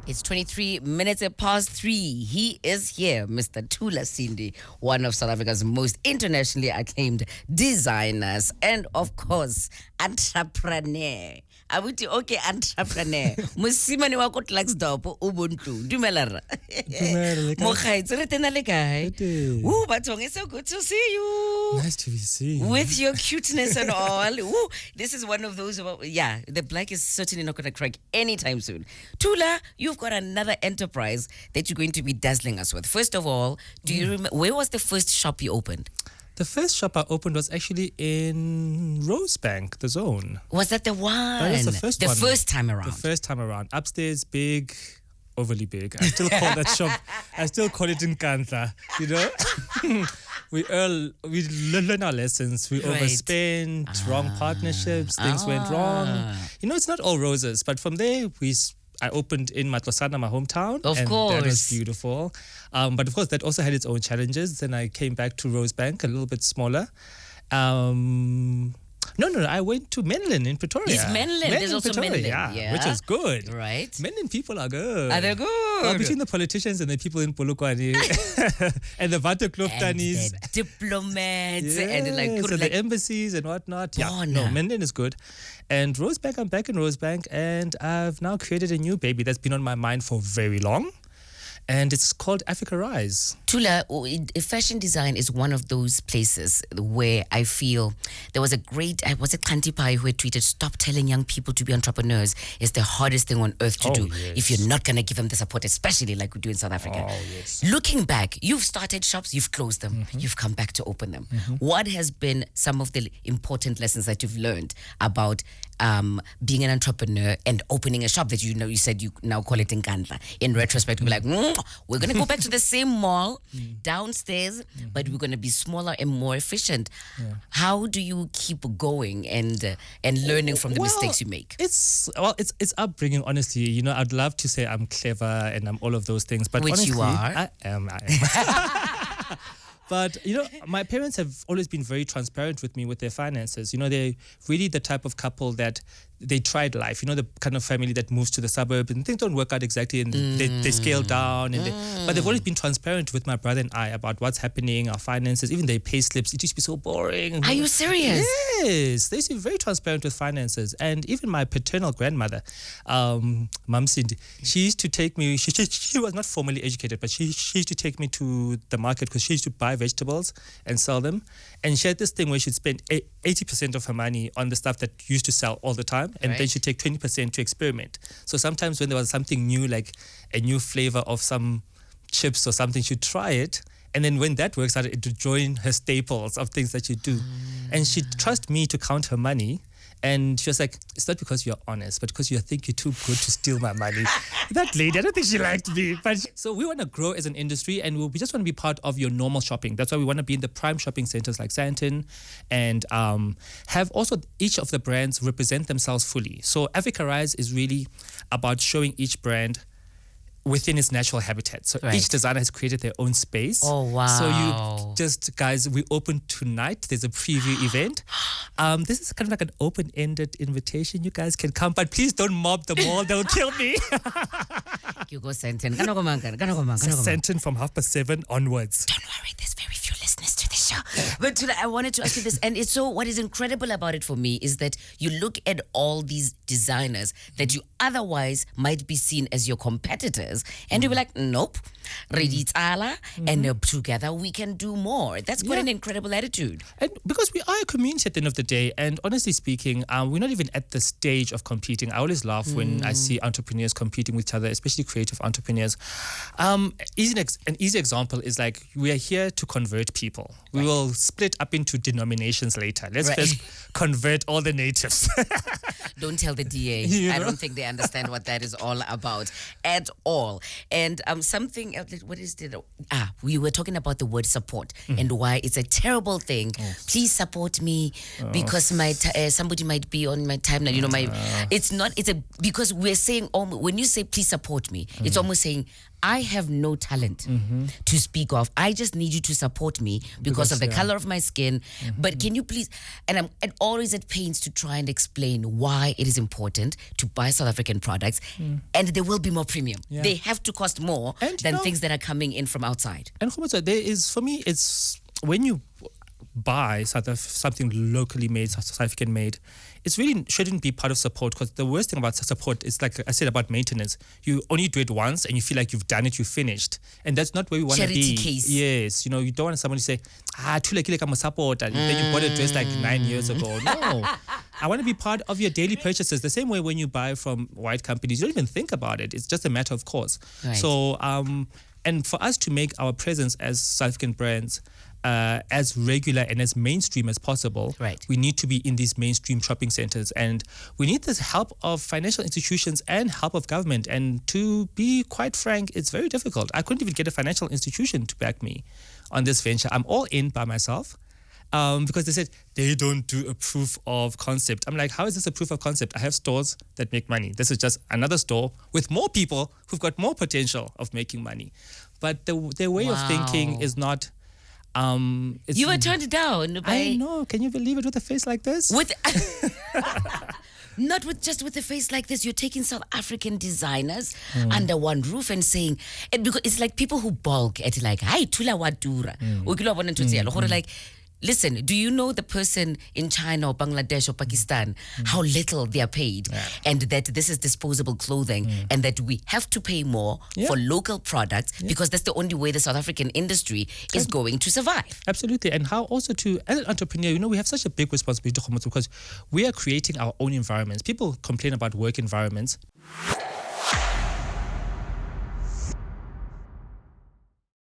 It's 23 minutes past 3. He is here, Mr. Thula Sindi, one of South Africa's most internationally acclaimed designers and, of course, entrepreneur. I would okay, entrepreneur. Musimane wa ko Tlaxdorp ubuntu. Dumelara. Mogaitse re tena le kae? Ooh, Bathong, it's so good to see you. Nice to be seen. With your cuteness and all. Ooh, this is one of those, the black is certainly not going to crack anytime soon. Thula, you've got another enterprise that you're going to be dazzling us with. First of all, do you remember, where was the first shop you opened? The first shop I opened was actually in Rosebank, the Zone. Was that the one? That was the first one. The first time around. The first time around. Upstairs, big, overly big. I still call that shop, I still call it Nkandla, you know? we learn our lessons. We overspent, wrong partnerships, things went wrong. You know, it's not all roses, but from there, I opened in Matlosana, my hometown. Of course. That was beautiful. But of course, that also had its own challenges. Then I came back to Rosebank, a little bit smaller. No, I went to Menlyn in Pretoria. It's Menlyn. There's also Menlyn. Yeah. Which is good. Right. Menlyn people are good. Are they good? Well, between the politicians and the people in Polokwane and the Vatekloftanis. And the diplomats. Yes, and the embassies and whatnot. Yeah, no, Menlyn is good. And Rosebank, I'm back in Rosebank, and I've now created a new baby that's been on my mind for very long. And it's called Africa Rise. Thula, fashion design is one of those places where I feel there was a great, was it Kantipai who had tweeted, stop telling young people to be entrepreneurs. It's the hardest thing on earth to do if you're not going to give them the support, especially like we do in South Africa. Oh, yes. Looking back, you've started shops, you've closed them, you've come back to open them. What has been some of the important lessons that you've learned about being an entrepreneur and opening a shop that you said you now call it Nkandla? In retrospect, we're like, we're going to go back to the same mall downstairs, but we're going to be smaller and more efficient. How do you keep going and learning from the mistakes you make? It's upbringing, honestly. You know, I'd love to say I'm clever and I'm all of those things, but which honestly, you are. I am. But, you know, my parents have always been very transparent with me with their finances. You know, they're really the type of couple that they tried life. You know, the kind of family that moves to the suburbs and things don't work out exactly and they scale down. But they've always been transparent with my brother and I about what's happening, our finances, even their pay slips. It used to be so boring. Are you serious? Yes. They used to be very transparent with finances. And even my paternal grandmother, Mam Sindi, she used to take me, she was not formally educated, but she used to take me to the market because she used to buy vegetables and sell them. And she had this thing where she'd spend 80% of her money on the stuff that used to sell all the time. And then she'd take 20% to experiment. So sometimes when there was something new, like a new flavor of some chips or something, she'd try it. And then when that works out, it would join her staples of things that she'd do. And she'd trust me to count her money. And she was like, it's not because you're honest, but because you think you're too good to steal my money. That lady, I don't think she liked me. So we want to grow as an industry and we just want to be part of your normal shopping. That's why we want to be in the prime shopping centers like Sandton and have also each of the brands represent themselves fully. So Africa Rise is really about showing each brand within its natural habitat. So each designer has created their own space. Oh, wow. So guys, we open tonight. There's a preview event. This is kind of like an open-ended invitation. You guys can come, but please don't mob the mall. They'll kill me. You go Sandton. Sandton from 7:30 onwards. Don't worry, there's very few listeners to the show. But Thula, I wanted to ask you this, and it's so, what is incredible about it for me is that you look at all these designers that you otherwise might be seen as your competitors, and you'll be like, nope, ready and together we can do more. That's quite an incredible attitude. And because we are a community at the end of the day, and honestly speaking, we're not even at the stage of competing. I always laugh when I see entrepreneurs competing with each other, especially creative entrepreneurs. An easy example is like, we are here to convert people. We will split up into denominations later. Let's first convert all the natives. Don't tell the DA. I don't think they understand what that is all about at all. And something outlet, what is it? We were talking about the word support and why it's a terrible thing. Please support me because my somebody might be on my timeline. You know, it's not. It's because we're saying when you say please support me, it's almost saying I have no talent to speak of. I just need you to support me because of the color of my skin. But can you please? And I'm always at pains to try and explain why it is important to buy South African products, and there will be more premium. Yeah. They have to cost more than things that are coming in from outside. And Kgomosto, there is, for me, it's when you buy something locally made, South African made, it really shouldn't be part of support, because the worst thing about support is, like I said about maintenance, you only do it once and you feel like you've done it, you've finished, and that's not where we want to be. Case. Yes, you know, you don't want somebody to say, Thula kile kama support, and then you bought a dress like 9 years ago. No, I want to be part of your daily purchases. The same way when you buy from white companies, you don't even think about it. It's just a matter of course. Right. So, and for us to make our presence as South African brands as regular and as mainstream as possible, we need to be in these mainstream shopping centers, and we need the help of financial institutions and help of government. And to be quite frank, it's very difficult. I couldn't even get a financial institution to back me on this venture. I'm all in by myself. Because they said they don't do a proof of concept. I'm like, how is this a proof of concept? I have stores that make money. This is just another store with more people who've got more potential of making money. But their way of thinking is not. You were turned down by. I know. Can you believe it, with a face like this? Not just with a face like this. You're taking South African designers under one roof and saying, because it's like people who balk at like, "Hi, Thula wadura." Like, listen, do you know the person in China or Bangladesh or Pakistan, how little they are paid, and that this is disposable clothing, and that we have to pay more for local products because that's the only way the South African industry is going to survive? Absolutely. And how also to, as an entrepreneur, you know, we have such a big responsibility, because we are creating our own environments. People complain about work environments.